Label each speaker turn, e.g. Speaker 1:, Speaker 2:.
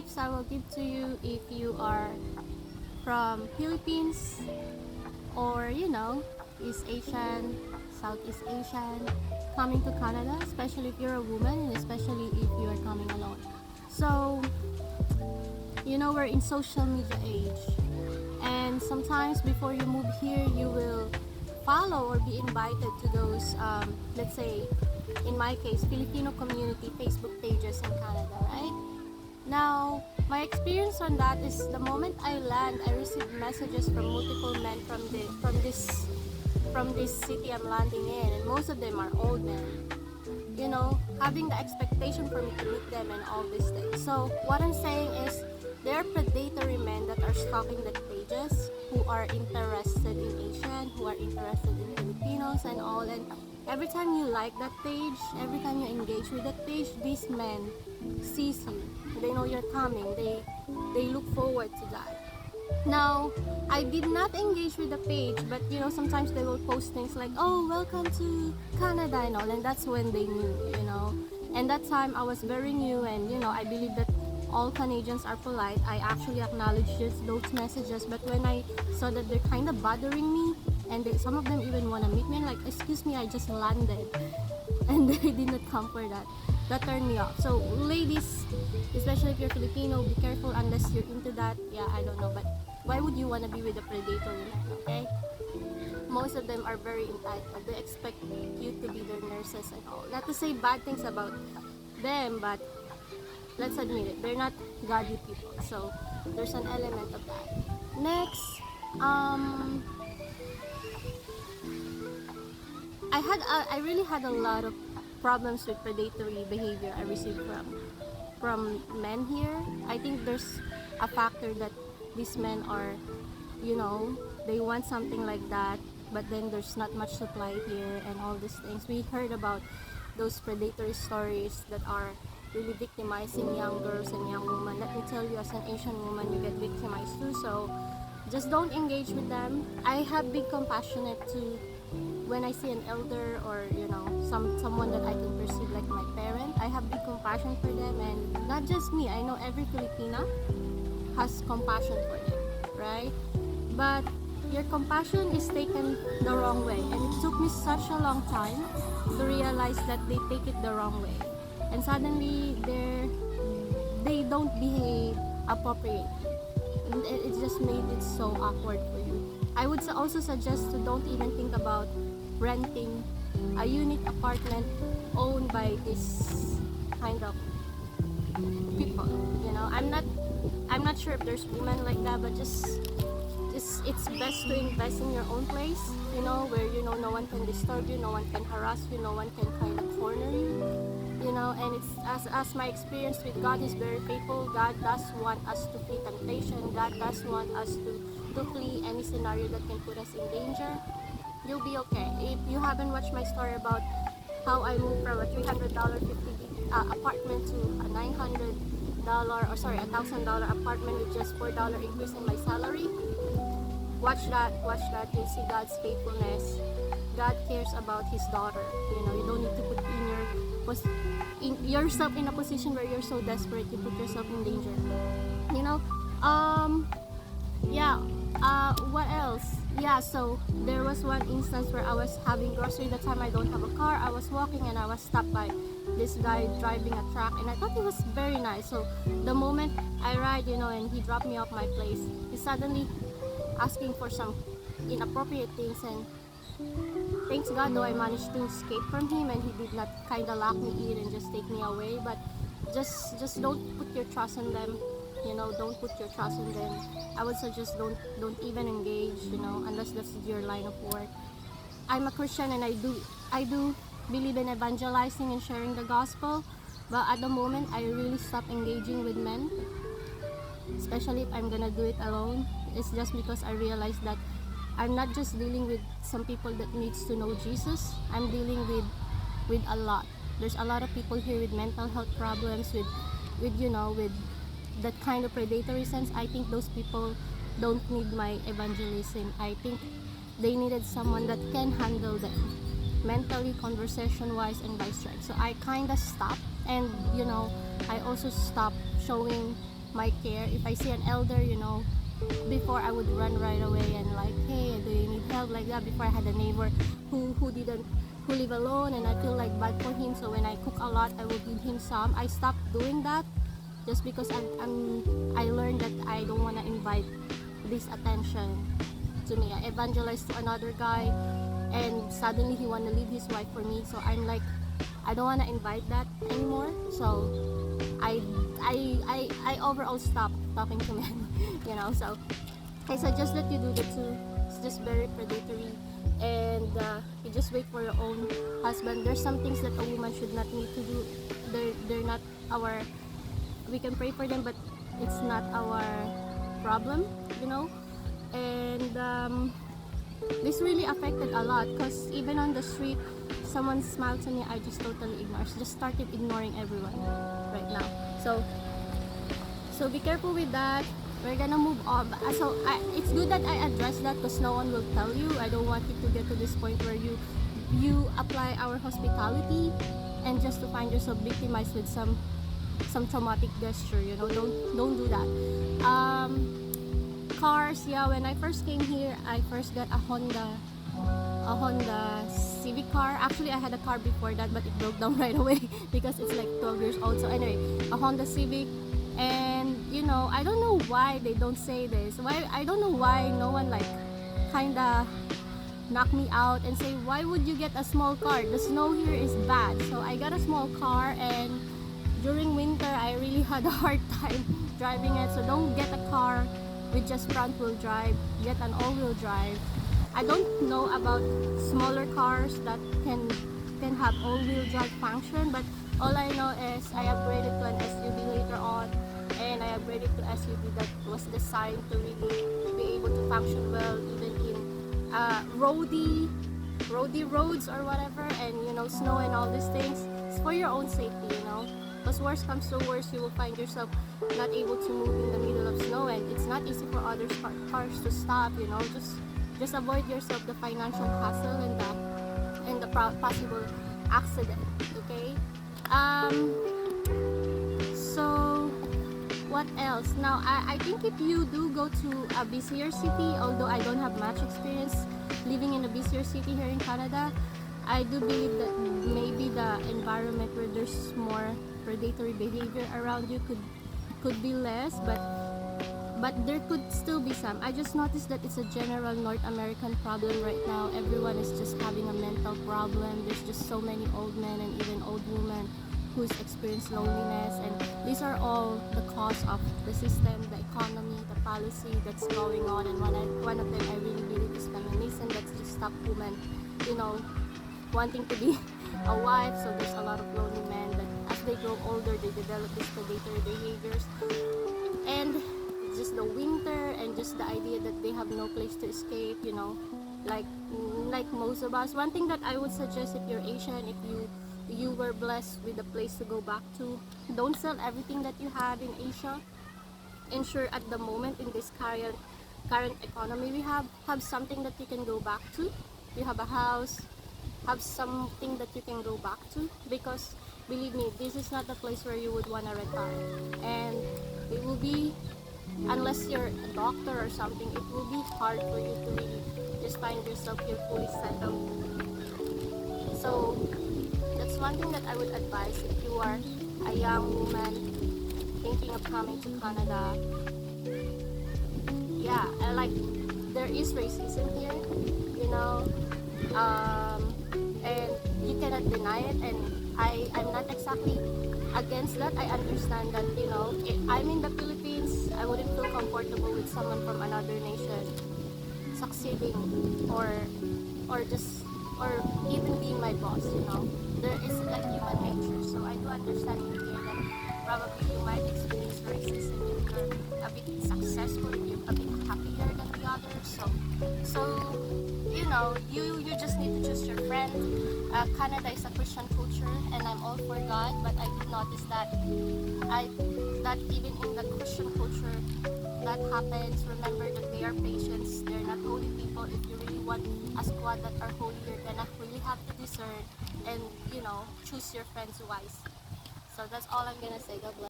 Speaker 1: tips I will give to you if you are from Philippines or East Asian, Southeast Asian, coming to Canada, especially if you're a woman and especially if you are coming alone. So, we're in social media age, and sometimes before you move here, you will follow or be invited to those, let's say, in my case, Filipino community Facebook pages in Canada, right? Now, my experience on that is the moment I land, I receive messages from multiple men from this city I'm landing in, and most of them are old men. Having the expectation for me to meet them and all these things. So what I'm saying is, there are predatory men that are stalking the pages who are interested in Asian, who are interested in Filipinos and all. And every time you like that page, every time you engage with that page, these men sees you. They know you're coming. They look forward to that. Now, I did not engage with the page, but sometimes they will post things like, "Oh, welcome to Canada," and all, and that's when they knew. And that time I was very new, and I believe that all Canadians are polite. I actually acknowledged just those messages, but when I saw that they're kind of bothering me, and some of them even want to meet me, and like, "Excuse me, I just landed," and they did not come for that. That turned me off. So ladies, especially if you're Filipino, be careful unless you're into that. Yeah, I don't know, but why would you want to be with a predator man, okay? Most of them are very entitled. They expect you to be their nurses and all. Not to say bad things about them, but let's admit it, they're not godly people. So there's an element of that. Next, I really had a lot of problems with predatory behavior I received from men here. I think there's a factor that these men are, they want something like that, but then there's not much supply here and all these things. We heard about those predatory stories that are really victimizing young girls and young women. Let me tell you, as an Asian woman, you get victimized too. So just don't engage with them. I have been compassionate to when I see an elder or someone that I can perceive like my parent. I have big compassion for them, and not just me. I know every Filipina has compassion for them, right? But your compassion is taken the wrong way, and it took me such a long time to realize that they take it the wrong way, and suddenly they don't behave appropriately, and it just made it so awkward for you. I would also suggest to don't even think about renting a unique apartment owned by this kind of people. I'm not sure if there's women like that, but just it's best to invest in your own place, where no one can disturb you, no one can harass you, no one can kind of corner you, and it's as my experience with God is very faithful. God does want us to flee temptation. God does want us to flee any scenario that can put us in danger. You'll be okay. If you haven't watched my story about how I moved from a $300 apartment to a $1,000 apartment with just $4 increase in my salary, watch that. You'll see God's faithfulness. God cares about His daughter. You don't need to put yourself in a position where you're so desperate you put yourself in danger. What else? Yeah, so there was one instance where I was having grocery. That time I don't have a car. I was walking and I was stopped by this guy driving a truck, and I thought he was very nice. So the moment I ride, and he dropped me off my place, he suddenly asking for some inappropriate things, and thanks God though I managed to escape from him, and he did not kind of lock me in and just take me away. But just don't put your trust in them. Don't put your trust in them. I would suggest don't even engage, unless that's your line of work. I'm a Christian, and I do believe in evangelizing and sharing the gospel, but at the moment I really stopped engaging with men, especially if I'm gonna do it alone. It's just because I realized that I'm not just dealing with some people that needs to know Jesus. I'm dealing with a lot. There's a lot of people here with mental health problems, with that kind of predatory sense. I think those people don't need my evangelism. I think they needed someone that can handle them mentally, conversation wise, and by strength. So I kind of stopped, and I also stopped showing my care. If I see an elder, you know, before I would run right away and like, hey, do you need help, like that. Before I had a neighbor who live alone, and I feel like bad for him. So when I cook a lot, I will give him some. I stopped doing that just because I learned that I don't want to invite this attention to me. I evangelized to another guy, and suddenly he want to leave his wife for me. So I'm like, I don't want to invite that anymore. So I overall stopped talking to men, you know. So I suggest that you do that too. It's just very predatory, and you just wait for your own husband. There's some things that a woman should not need to do. They're not our. We can pray for them, but it's not our problem, you know. And this really affected a lot, because even on the street, someone smiled to me, I just totally ignore. Just started ignoring everyone right now. So be careful with that. We're gonna move on. It's good that I address that, because no one will tell you. I don't want you to get to this point where you apply our hospitality and just to find yourself victimized with some traumatic gesture. You know, don't do that. Cars, yeah. When I first came here, I first got a Honda Civic car. Actually, I had a car before that, but it broke down right away because it's like 12 years old. So anyway, a Honda Civic. And you know, I don't know why they don't say this. I don't know why no one like kinda knock me out and say, why would you get a small car? The snow here is bad. So I got a small car, and during winter I really had a hard time driving it. So don't get a car with just front wheel drive. Get an all wheel drive. I don't know about smaller cars that can have all wheel drive function, but all I know is I upgraded to an SUV later on, and I upgraded to SUV that was designed to really be able to function well even in roady roads or whatever, and you know, snow and all these things. It's for your own safety, you know, because worst comes to worst, you will find yourself not able to move in the middle of snow, and it's not easy for other cars to stop, you know. Just avoid yourself the financial hassle and the possible accident, okay? So what else? Now I think if you do go to a busier city, although I don't have much experience living in a busier city here in Canada, I do believe that maybe the environment where there's more predatory behavior around you could be less, but there could still be some. I just noticed that it's a general North American problem right now. Everyone is just having a mental problem. There's just so many old men and even old women who's experienced loneliness, and these are all the cause of the system, the economy, the policy that's going on. And one of them I really believe is feminism, that's just stop women, you know, wanting to be a wife. So there's a lot of lonely men that as they grow older, they develop these predatory behaviors. And just the winter and just the idea that they have no place to escape, you know, like most of us. One thing that I would suggest, if you're Asian, if you were blessed with a place to go back to, don't sell everything that you have in Asia. Ensure at the moment, in this current economy we have something that you can go back to. You have a house, have something that you can go back to, because believe me, this is not the place where you would want to retire, and it will be, unless you're a doctor or something, it will be hard for you to really just find yourself here fully settled. So that's one thing that I would advise if you are a young woman thinking of coming to Canada. Yeah, there is racism here, you know, and you cannot deny it, and I'm not exactly against that. I understand that, you know, if I'm in the Philippines, I wouldn't feel comfortable with someone from another nation succeeding or even being my boss, you know. There is a human nature, so I do understand in here that probably you might experience racism if you're a bit successful, if you're a bit happier than the others. So you know, you just need to choose your friend. Canada is a Christian culture, and I'm all for God, but I did notice that even in the Christian culture that happens. Remember that they are patients, they're not holy people. If you really want a squad that are holy, you're gonna really have to discern and, you know, choose your friends wisely. So that's all I'm gonna say. God bless.